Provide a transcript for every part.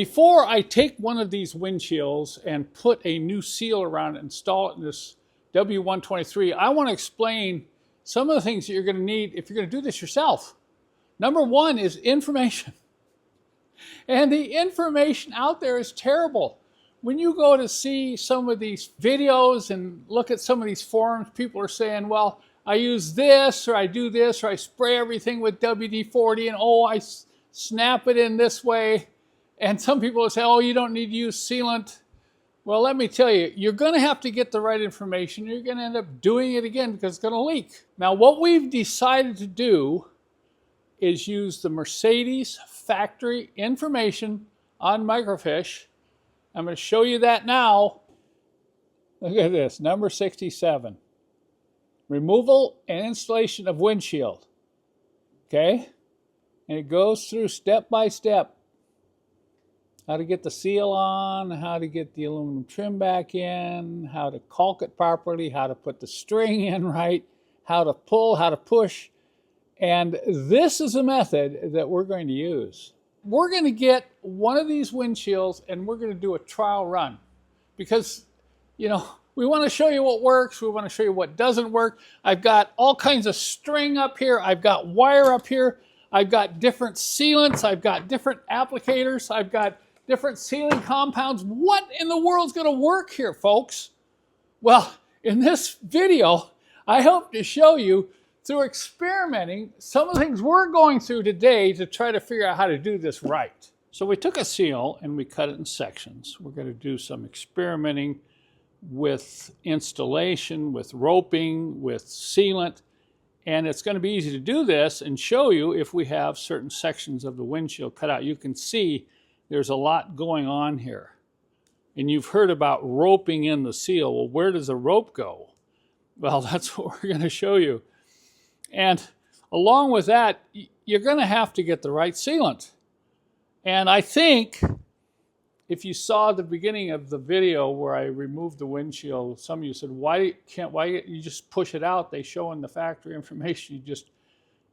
Before I take one of these windshields and put a new seal around it, install it in this W123, I want to explain some of the things that you're going to need if you're going to do this yourself. Number one is information. And the information out there is terrible. When you go to see some of these videos and look at some of these forums, people are saying, well, I use this, or I do this, or I spray everything with WD-40, and oh, I snap it in this way. And some people will say, oh, you don't need to use sealant. Well, let me tell you, you're going to have to get the right information. You're going to end up doing it again because it's going to leak. Now, what we've decided to do is use the Mercedes factory information on microfiche. I'm going to show you that now. Look at this, number 67. Removal and installation of windshield. Okay? And it goes through step by step. How to get the seal on, how to get the aluminum trim back in, how to caulk it properly, how to put the string in right, how to pull, how to push. And this is a method that we're going to use. We're going to get one of these windshields and we're going to do a trial run. Because, you know, we want to show you what works, we want to show you what doesn't work. I've got all kinds of string up here, I've got wire up here, I've got different sealants, I've got different applicators, I've got different sealing compounds. What in the world's going to work here, folks? Well, in this video, I hope to show you through experimenting some of the things we're going through today to try to figure out how to do this right. So we took a seal and we cut it in sections. We're going to do some experimenting with installation, with roping, with sealant, and it's going to be easy to do this and show you if we have certain sections of the windshield cut out. You can see there's a lot going on here. And you've heard about roping in the seal. Well, where does the rope go? Well, that's what we're going to show you. And along with that, you're going to have to get the right sealant. And I think if you saw the beginning of the video where I removed the windshield, some of you said, why you just push it out? They show in the factory information, you just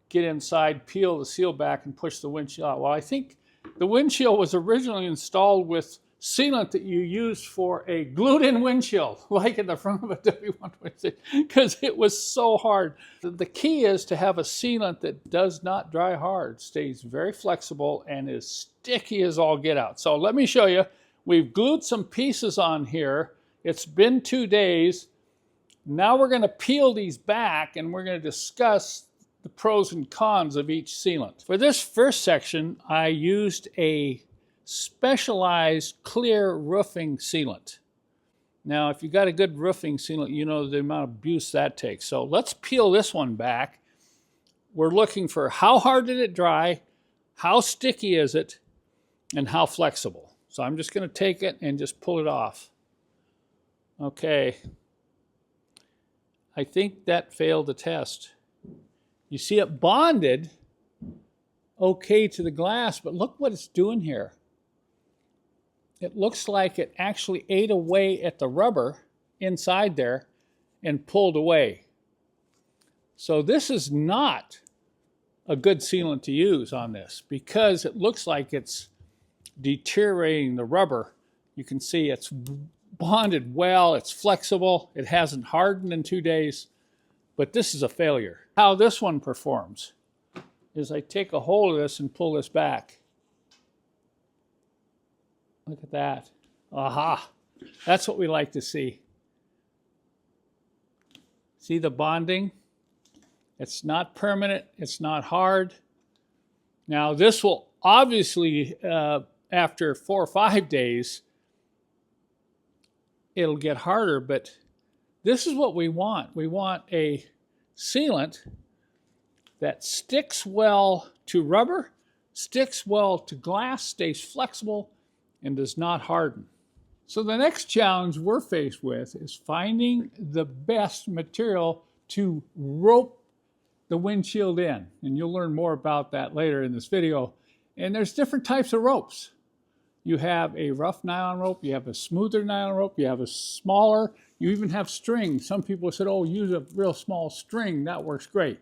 get inside, peel the seal back and push the windshield out. Well, I think the windshield was originally installed with sealant that you used for a glued-in windshield, like in the front of a W123, because it was so hard. The key is to have a sealant that does not dry hard, stays very flexible, and is sticky as all get out. So let me show you. We've glued some pieces on here. It's been 2 days. Now we're going to peel these back, and we're going to discuss the pros and cons of each sealant. For this first section, I used a specialized clear roofing sealant. Now, if you got a good roofing sealant, you know the amount of abuse that takes. So let's peel this one back. We're looking for how hard did it dry, how sticky is it, and how flexible. So I'm just going to take it and just pull it off. Okay. I think that failed the test. You see it bonded okay to the glass, but look what it's doing here. It looks like it actually ate away at the rubber inside there and pulled away. So this is not a good sealant to use on this because it looks like it's deteriorating the rubber. You can see it's bonded well, it's flexible, it hasn't hardened in 2 days, but this is a failure. How this one performs is I take a hold of this and pull this back. Look at that. Aha! That's what we like to see. See the bonding? It's not permanent. It's not hard. Now this will obviously, after 4 or 5 days, it'll get harder, but this is what we want. We want a sealant that sticks well to rubber, sticks well to glass, stays flexible, and does not harden. So the next challenge we're faced with is finding the best material to rope the windshield in. And you'll learn more about that later in this video. And there's different types of ropes. You have a rough nylon rope, you have a smoother nylon rope, you have a smaller, you even have string. Some people said, oh, use a real small string, that works great.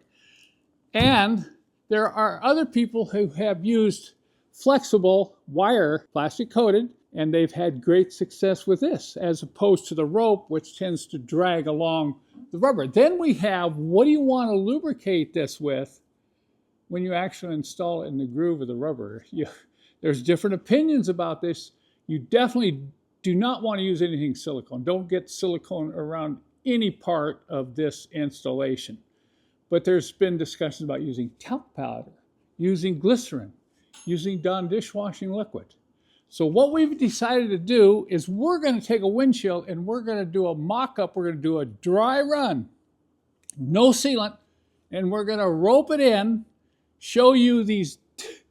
And there are other people who have used flexible wire, plastic coated, and they've had great success with this, as opposed to the rope, which tends to drag along the rubber. Then we have, what do you want to lubricate this with when you actually install it in the groove of the rubber? There's different opinions about this. You definitely do not want to use anything silicone. Don't get silicone around any part of this installation. But there's been discussions about using talc powder, using glycerin, using Dawn dishwashing liquid. So what we've decided to do is we're going to take a windshield and we're going to do a mock-up. We're going to do a dry run, no sealant, and we're going to rope it in, show you these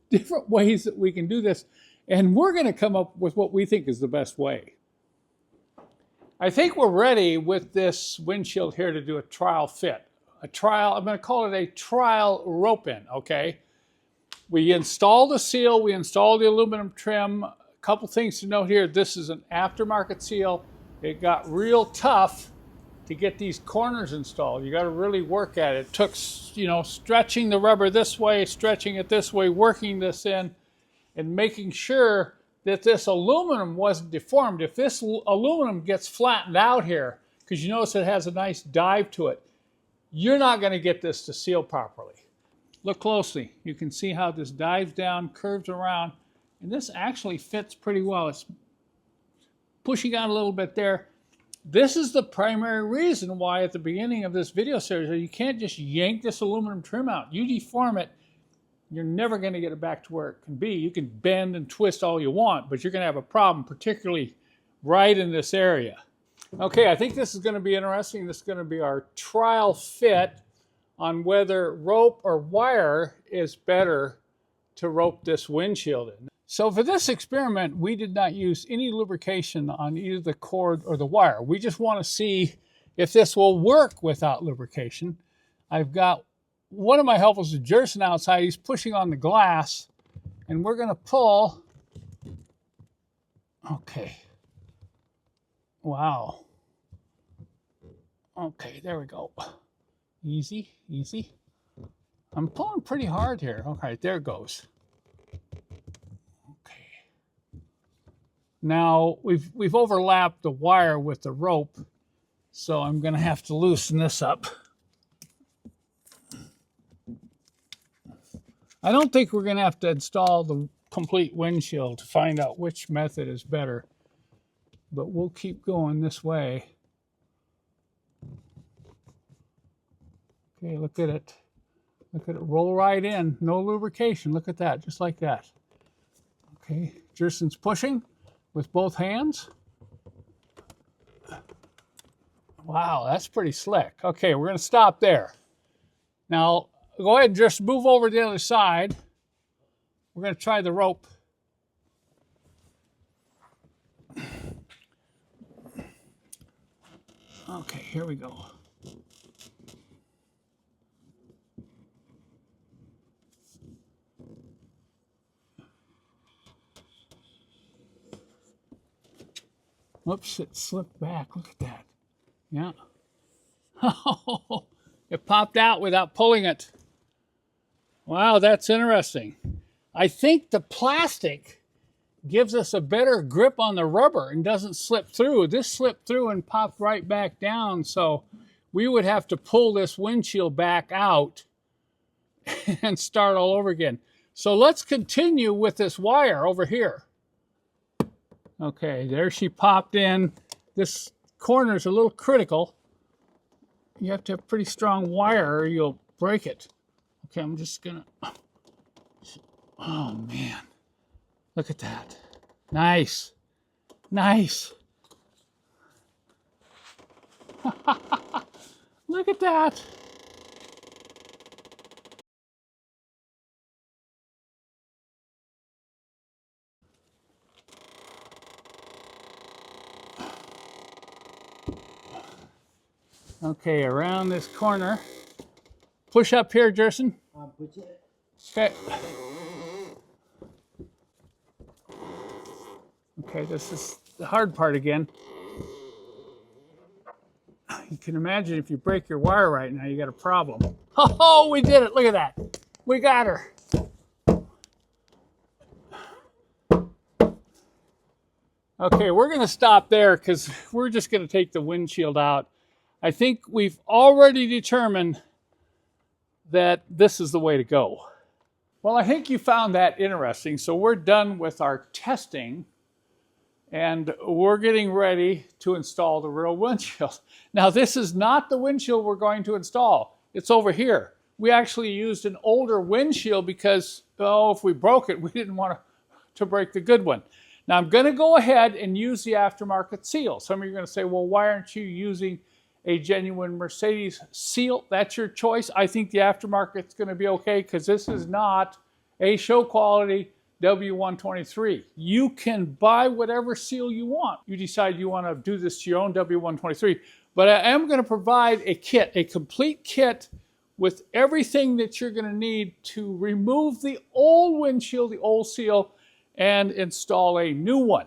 different ways that we can do this, and we're going to come up with what we think is the best way. I think we're ready with this windshield here to do a trial fit. A trial, I'm going to call it a trial rope-in, okay? We installed the seal, we installed the aluminum trim. A couple things to note here, this is an aftermarket seal. It got real tough to get these corners installed. You got to really work at it. It took, you know, stretching the rubber this way, stretching it this way, working this in, and making sure that this aluminum wasn't deformed. If this aluminum gets flattened out here, because you notice it has a nice dive to it, you're not going to get this to seal properly. Look closely. You can see how this dives down, curves around, and this actually fits pretty well. It's pushing out a little bit there. This is the primary reason why at the beginning of this video series, you can't just yank this aluminum trim out. You deform it, you're never going to get it back to where it can be. You can bend and twist all you want, but you're going to have a problem, particularly right in this area. Okay, I think this is going to be interesting. This is going to be our trial fit on whether rope or wire is better to rope this windshield in. So for this experiment, we did not use any lubrication on either the cord or the wire. We just want to see if this will work without lubrication. I've got one of my helpers, Jerson, outside. He's pushing on the glass, and we're going to pull. Okay. Wow. Okay, there we go. Easy, easy. I'm pulling pretty hard here. Okay, there it goes. Now, we've overlapped the wire with the rope, so I'm going to have to loosen this up. I don't think we're going to have to install the complete windshield to find out which method is better, but we'll keep going this way. Okay, look at it. Look at it roll right in. No lubrication. Look at that, just like that. Okay, Jerson's pushing with both hands. Wow, that's pretty slick. Okay, we're going to stop there. Now, go ahead and just move over to the other side. We're going to try the rope. Okay, here we go. Whoops, it slipped back. Look at that. Yeah. Oh, it popped out without pulling it. Wow, that's interesting. I think the plastic gives us a better grip on the rubber and doesn't slip through. This slipped through and popped right back down, so we would have to pull this windshield back out and start all over again. So let's continue with this wire over here. Okay, there she popped in. This corner is a little critical. You have to have pretty strong wire or you'll break it. Okay, I'm just gonna, oh man, look at that. Nice, nice. Look at that. Okay, around this corner. Push up here, Jerson. Push it. Okay. Okay, this is the hard part again. You can imagine if you break your wire right now, you got a problem. Oh, we did it. Look at that. We got her. Okay, we're going to stop there because we're just going to take the windshield out. I think we've already determined that this is the way to go. Well, I think you found that interesting. So we're done with our testing and we're getting ready to install the real windshield. Now, this is not the windshield we're going to install. It's over here. We actually used an older windshield because, oh, if we broke it, we didn't want to break the good one. Now, I'm going to go ahead and use the aftermarket seal. Some of you are going to say, well, why aren't you using a genuine Mercedes seal? That's your choice. I think the aftermarket's going to be okay because this is not a show quality W123. You can buy whatever seal you want. You decide you want to do this to your own W123. But I am going to provide a kit, a complete kit with everything that you're going to need to remove the old windshield, the old seal, and install a new one.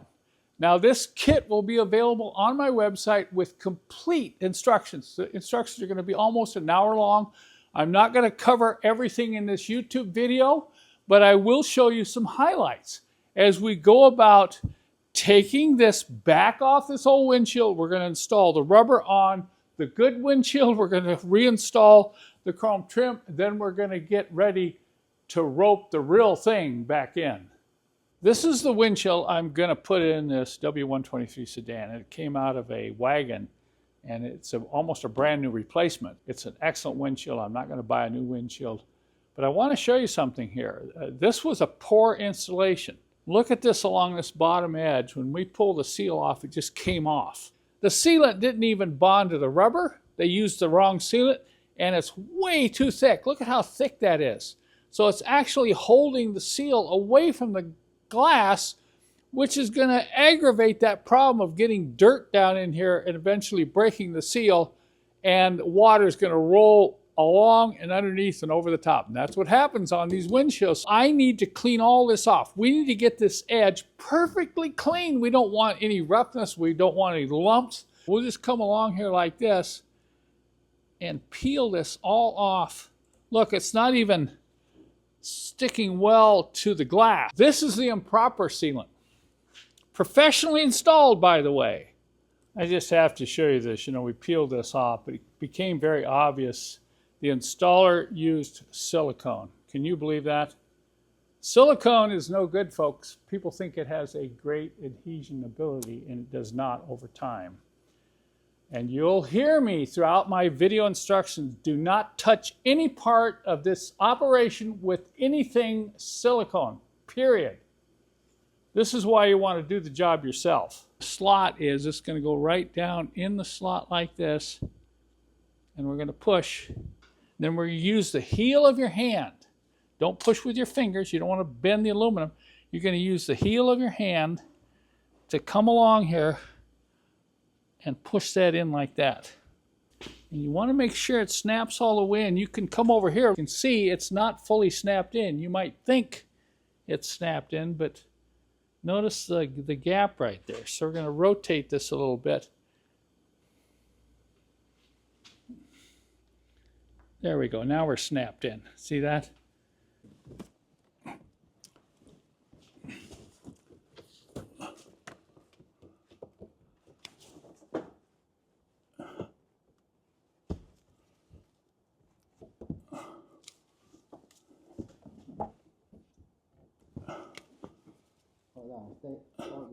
Now, this kit will be available on my website with complete instructions. The instructions are going to be almost an hour long. I'm not going to cover everything in this YouTube video, but I will show you some highlights as we go about taking this back off this old windshield. We're going to install the rubber on the good windshield. We're going to reinstall the chrome trim. Then we're going to get ready to rope the real thing back in. This is the windshield I'm going to put in this W123 sedan. It came out of a wagon, and it's almost a brand new replacement. It's an excellent windshield. I'm not going to buy a new windshield. But I want to show you something here. This was a poor installation. Look at this along this bottom edge. When we pulled the seal off, it just came off. The sealant didn't even bond to the rubber. They used the wrong sealant, and it's way too thick. Look at how thick that is. So it's actually holding the seal away from the glass, which is going to aggravate that problem of getting dirt down in here and eventually breaking the seal, and water is going to roll along and underneath and over the top. And that's what happens on these windshields. I need to clean all this off. We need to get this edge perfectly clean. We don't want any roughness. We don't want any lumps. We'll just come along here like this and peel this all off. Look, it's not even sticking well to the glass. This is the improper sealant. Professionally installed, by the way. I just have to show you this. You know, we peeled this off, but it became very obvious. The installer used silicone. Can you believe that? Silicone is no good, folks. People think it has a great adhesion ability, and it does not over time. And you'll hear me throughout my video instructions. Do not touch any part of this operation with anything silicone, period. This is why you want to do the job yourself. The slot is just going to go right down in the slot like this, and we're going to push. Then we're going to use the heel of your hand. Don't push with your fingers. You don't want to bend the aluminum. You're going to use the heel of your hand to come along here and push that in like that. And you want to make sure it snaps all the way in. You can come over here. You can see it's not fully snapped in. You might think it's snapped in, but notice the gap right there. So we're going to rotate this a little bit. There we go. Now we're snapped in. See that?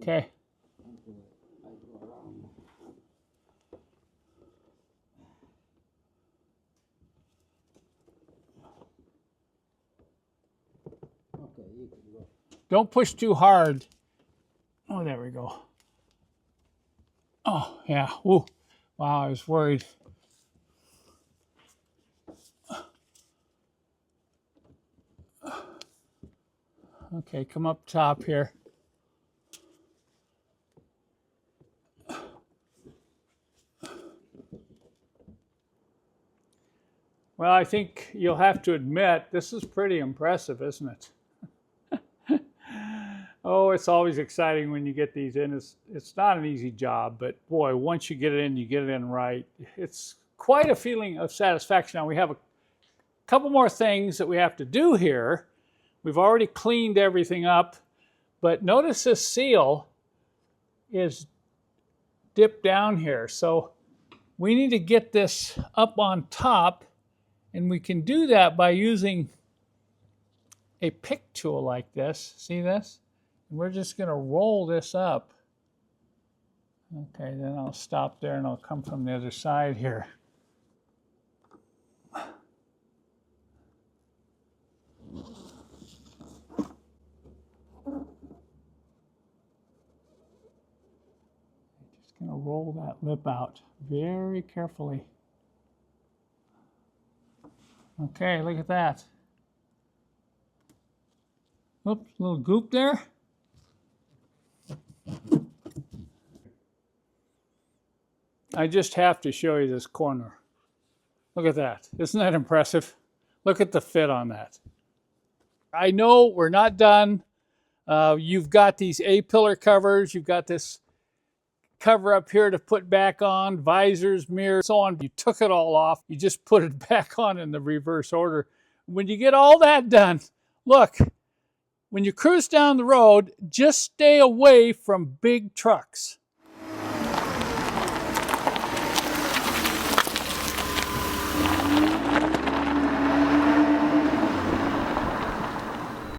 Okay. Don't push too hard. Oh, there we go. Oh, yeah. Ooh. Wow, I was worried. Okay, come up top here. Well, I think you'll have to admit, this is pretty impressive, isn't it? Oh, it's always exciting when you get these in. It's not an easy job, but boy, once you get it in, you get it in right. It's quite a feeling of satisfaction. Now, we have a couple more things that we have to do here. We've already cleaned everything up, but notice this seal is dipped down here. So we need to get this up on top, and we can do that by using a pick tool like this. See this? And we're just going to roll this up. Okay, then I'll stop there and I'll come from the other side here. Just going to roll that lip out very carefully. Okay, look at that. Oops, a little goop there. I just have to show you this corner. Look at that. Isn't that impressive? Look at the fit on that. I know we're not done. You've got these A-pillar covers. You've got this cover up here to put back on, visors, mirrors, so on. You took it all off. You just put it back on in the reverse order. When you get all that done, look, when you cruise down the road, just stay away from big trucks.